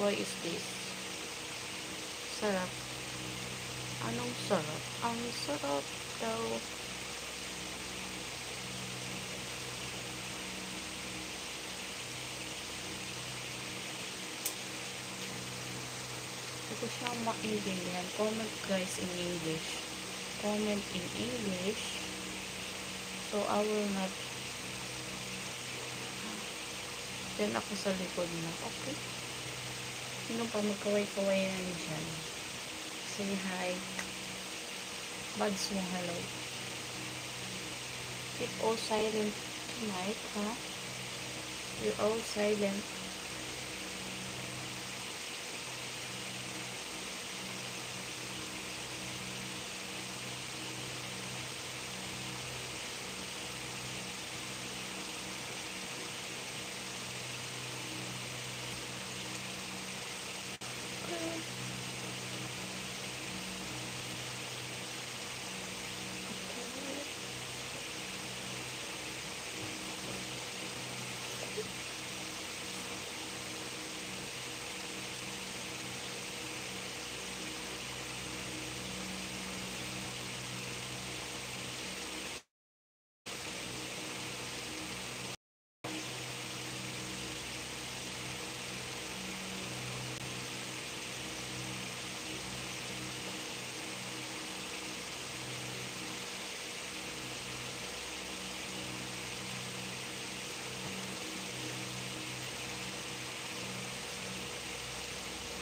Why is this? Sarap. Anong sarap? Ang sarap daw. Hindi ko siya maintindihan. Comment guys in English. Comment in English. So, I will not. Then ako sa likod na. Okay. Sino pa magkaway-kaway na dyan? Say hi. Buds mo, hello. Keep all silent tonight, huh? You're all silent.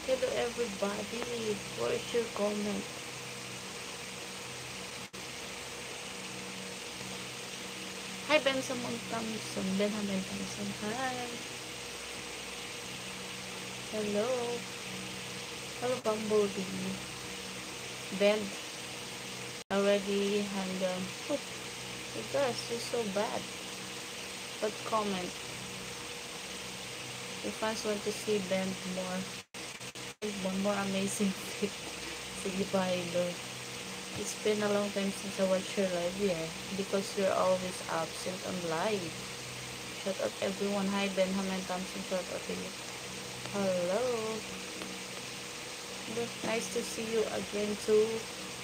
Hello everybody. Where's your comment? Hi Benjamin Thompson. Benjamin Thompson. Hi. Hello. Hello Bumblebee. Bend. Already hang them. Oh, you guys, you're so bad. But comment. Your fans want to see Bend more. One more amazing fit. Sige, bye, Lord. It's been a long time since I watched your live, yeah. Because you're always absent on live. Shout out everyone. Hi, Benjamin Thompson. Shout out to you. Hello. Nice to see you again too.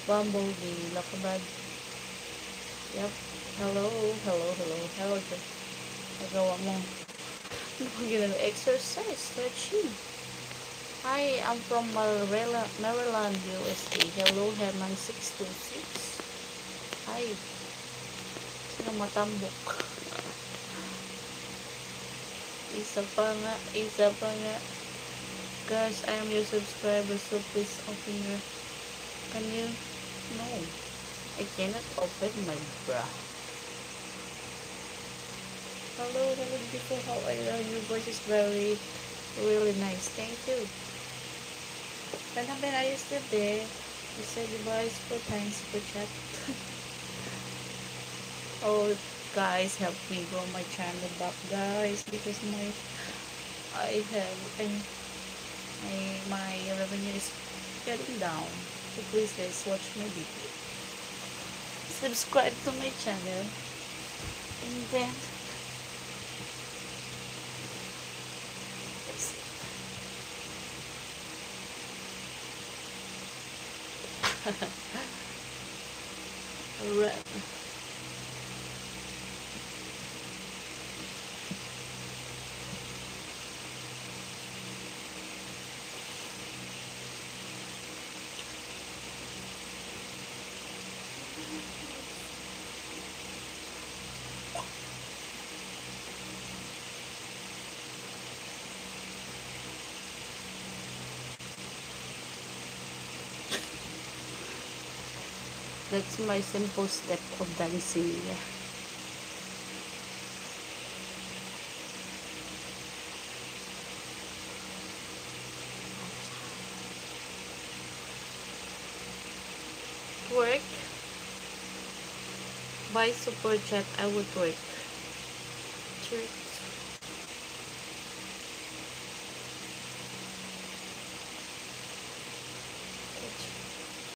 Bumblebee. Lakabad. Yep. Hello. Hello. Hello. Hello. Nagawa mo. Ano pang ginagawa? Exercise. Stretching. Hi, I'm from Maryland, USA. Hello, Herman626. Hi. Sino matambok? Isa pa nga. Guys, I am your subscriber, so please open your... Can you? No. I cannot open my bra. Hello, beautiful. How are you? Your voice is really nice. Thank you. Benjamin, are you still there? You said goodbye for time, super chat. Oh, guys, help me grow my channel back, guys, because my revenue is getting down. So please, guys, watch my video. Subscribe to my channel, and then Right. That's my simple step of dancing. Work. By super chat, I would work. Work.